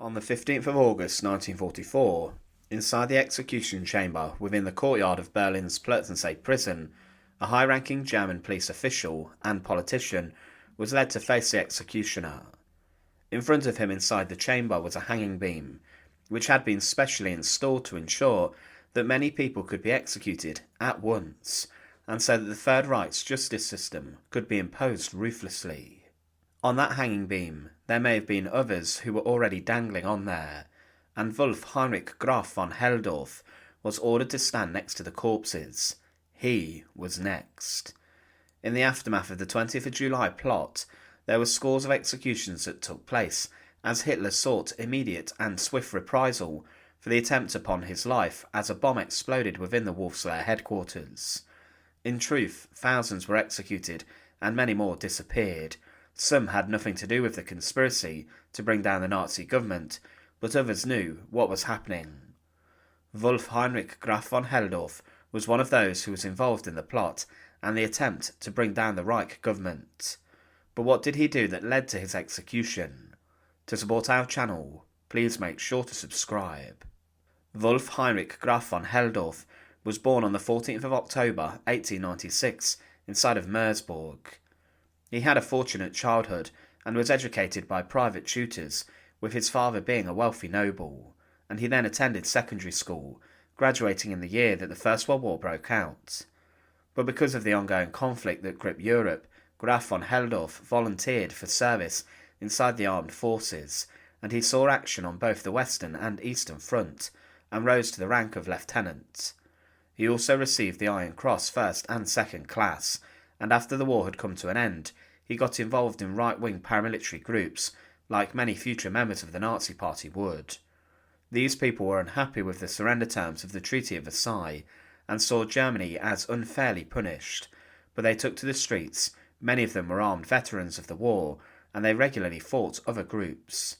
On the 15th of August 1944, inside the execution chamber within the courtyard of Berlin's Plotzensee Prison, a high-ranking German police official and politician was led to face the executioner. In front of him inside the chamber was a hanging beam, which had been specially installed to ensure that many people could be executed at once, and so that the Third Reich's justice system could be imposed ruthlessly. On that hanging beam, there may have been others who were already dangling on there, and Heinrich Graf von Helldorff was ordered to stand next to the corpses. He was next. In the aftermath of the 20th of July plot, there were scores of executions that took place, as Hitler sought immediate and swift reprisal for the attempt upon his life as a bomb exploded within the Lair headquarters. In truth, thousands were executed, and many more disappeared. Some had nothing to do with the conspiracy to bring down the Nazi government, but others knew what was happening. Heinrich Graf von Helldorff was one of those who was involved in the plot and the attempt to bring down the Reich government. But what did he do that led to his execution? To support our channel, please make sure to subscribe. Heinrich Graf von Helldorff was born on the 14th of October 1896 inside of Meersburg. He had a fortunate childhood and was educated by private tutors, with his father being a wealthy noble, and he then attended secondary school, graduating in the year that the First World War broke out. But because of the ongoing conflict that gripped Europe, Graf von Helldorff volunteered for service inside the armed forces, and he saw action on both the Western and Eastern Front, and rose to the rank of lieutenant. He also received the Iron Cross first and second class, and after the war had come to an end, he got involved in right-wing paramilitary groups, like many future members of the Nazi Party would. These people were unhappy with the surrender terms of the Treaty of Versailles, and saw Germany as unfairly punished, but they took to the streets. Many of them were armed veterans of the war, and they regularly fought other groups.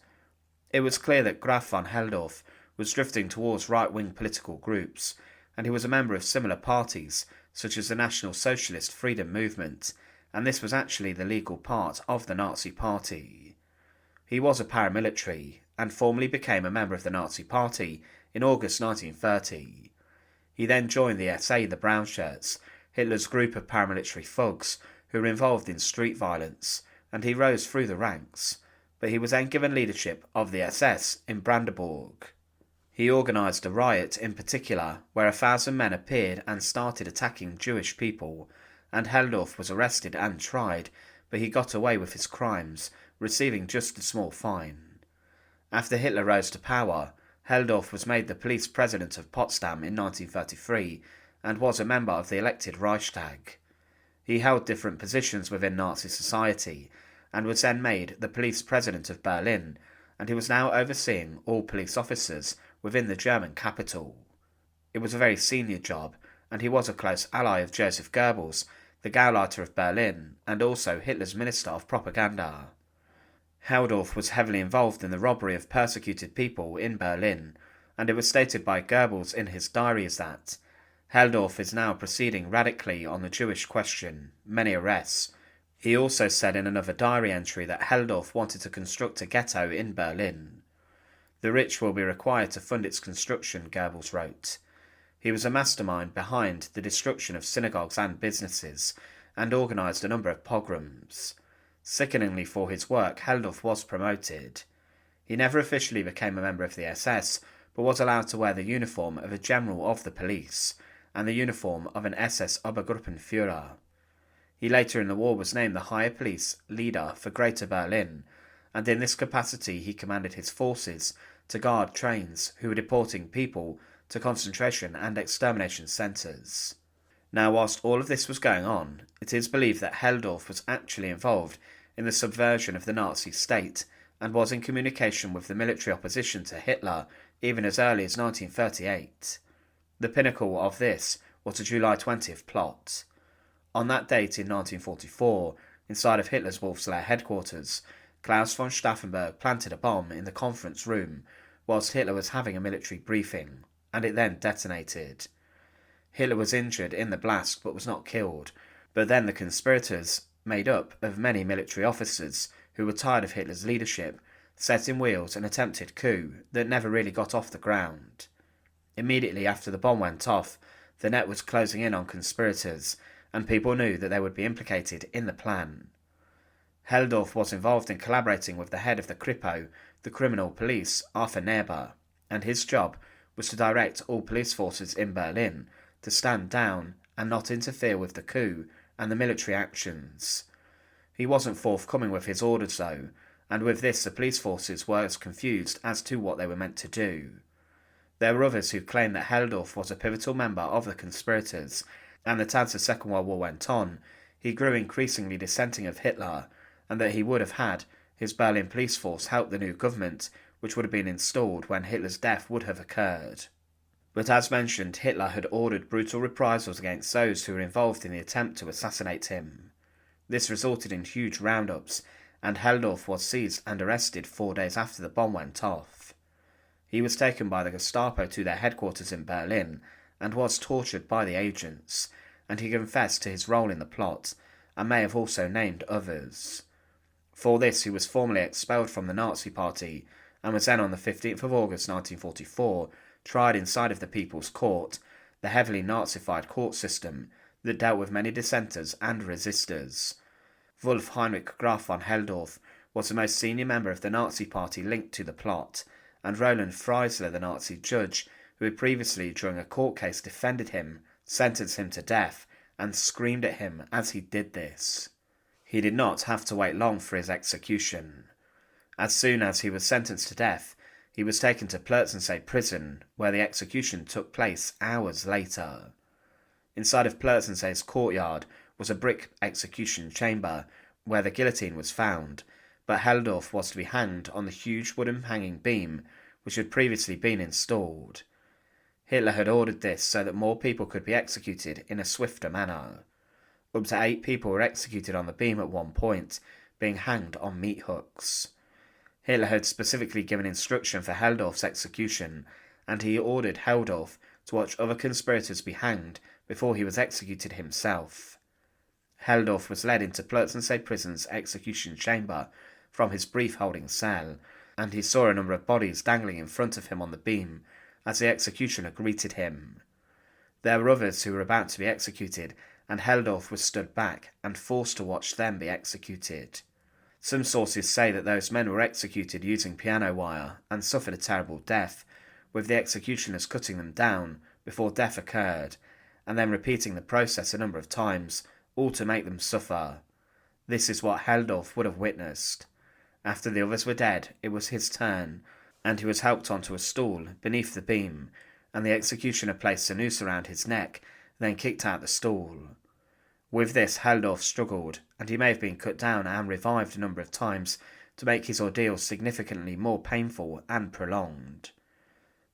It was clear that Graf von Helldorff was drifting towards right-wing political groups, and he was a member of similar parties, such as the National Socialist Freedom Movement, and this was actually the legal part of the Nazi Party. He was a paramilitary, and formally became a member of the Nazi Party in August 1930. He then joined the SA, the Brown Shirts, Hitler's group of paramilitary thugs who were involved in street violence, and he rose through the ranks, but he was then given leadership of the SS in Brandenburg. He organised a riot in particular where 1,000 men appeared and started attacking Jewish people, and Helldorff was arrested and tried, but he got away with his crimes, receiving just a small fine. After Hitler rose to power, Helldorff was made the police president of Potsdam in 1933 and was a member of the elected Reichstag. He held different positions within Nazi society and was then made the police president of Berlin, and he was now overseeing all police officers within the German capital. It was a very senior job, and he was a close ally of Joseph Goebbels, the Gauleiter of Berlin, and also Hitler's Minister of Propaganda. Helldorff was heavily involved in the robbery of persecuted people in Berlin, and it was stated by Goebbels in his diaries that Helldorff is now proceeding radically on the Jewish question, many arrests. He also said in another diary entry that Helldorff wanted to construct a ghetto in Berlin. The rich will be required to fund its construction, Goebbels wrote. He was a mastermind behind the destruction of synagogues and businesses, and organised a number of pogroms. Sickeningly for his work, Helldorff was promoted. He never officially became a member of the SS, but was allowed to wear the uniform of a general of the police, and the uniform of an SS Obergruppenführer. He later in the war was named the Higher Police Leader for Greater Berlin, and in this capacity he commanded his forces to guard trains who were deporting people to concentration and extermination centres. Now, whilst all of this was going on, it is believed that Helldorff was actually involved in the subversion of the Nazi state and was in communication with the military opposition to Hitler even as early as 1938. The pinnacle of this was the July 20th plot. On that date in 1944, inside of Hitler's Lair headquarters, Klaus von Stauffenberg planted a bomb in the conference room whilst Hitler was having a military briefing, and it then detonated. Hitler was injured in the blast but was not killed, but then the conspirators, made up of many military officers who were tired of Hitler's leadership, set in wheels an attempted coup that never really got off the ground. Immediately after the bomb went off, the net was closing in on conspirators, and people knew that they would be implicated in the plan. Helldorf was involved in collaborating with the head of the Kripo, the criminal police, Arthur Neber, and his job was to direct all police forces in Berlin to stand down and not interfere with the coup and the military actions. He wasn't forthcoming with his orders though, and with this the police forces were as confused as to what they were meant to do. There were others who claimed that Helldorf was a pivotal member of the conspirators, and that as the Second World War went on, he grew increasingly dissenting of Hitler, and that he would have had his Berlin police force help the new government, which would have been installed when Hitler's death would have occurred. But as mentioned, Hitler had ordered brutal reprisals against those who were involved in the attempt to assassinate him. This resulted in huge roundups, and Helldorf was seized and arrested 4 days after the bomb went off. He was taken by the Gestapo to their headquarters in Berlin, and was tortured by the agents, and he confessed to his role in the plot, and may have also named others. For this he was formally expelled from the Nazi Party, and was then on the 15th of August 1944 tried inside of the People's Court, the heavily Nazified court system that dealt with many dissenters and resistors. Wolf Heinrich Graf von Helldorff was the most senior member of the Nazi Party linked to the plot, and Roland Freisler, the Nazi judge, who had previously during a court case defended him, sentenced him to death, and screamed at him as he did this. He did not have to wait long for his execution. As soon as he was sentenced to death, he was taken to Plotzensee Prison, where the execution took place hours later. Inside of Plotzensee's courtyard was a brick execution chamber, where the guillotine was found, but Helldorf was to be hanged on the huge wooden hanging beam which had previously been installed. Hitler had ordered this so that more people could be executed in a swifter manner. Up to 8 people were executed on the beam at one point, being hanged on meat hooks. Hitler had specifically given instruction for Helldorf's execution, and he ordered Helldorf to watch other conspirators be hanged before he was executed himself. Helldorf was led into Plotzensee Prison's execution chamber from his brief holding cell, and he saw a number of bodies dangling in front of him on the beam as the executioner greeted him. There were others who were about to be executed, and Helldorf was stood back and forced to watch them be executed. Some sources say that those men were executed using piano wire and suffered a terrible death, with the executioners cutting them down before death occurred, and then repeating the process a number of times, all to make them suffer. This is what Helldorf would have witnessed. After the others were dead, it was his turn, and he was helped onto a stool beneath the beam, and the executioner placed a noose around his neck, then kicked out the stool. With this, Helldorf struggled, and he may have been cut down and revived a number of times to make his ordeal significantly more painful and prolonged.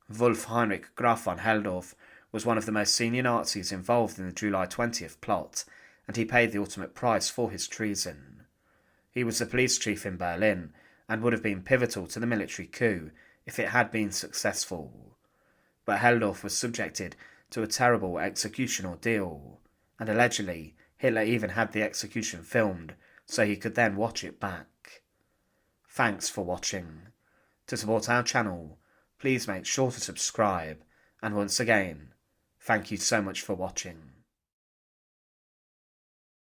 Wolf Heinrich Graf von Helldorff was one of the most senior Nazis involved in the July 20th plot, and he paid the ultimate price for his treason. He was the police chief in Berlin, and would have been pivotal to the military coup if it had been successful. But Helldorf was subjected to a terrible execution ordeal, and allegedly Hitler even had the execution filmed so he could then watch it back. Thanks for watching. To support our channel, please make sure to subscribe, and once again, thank you so much for watching.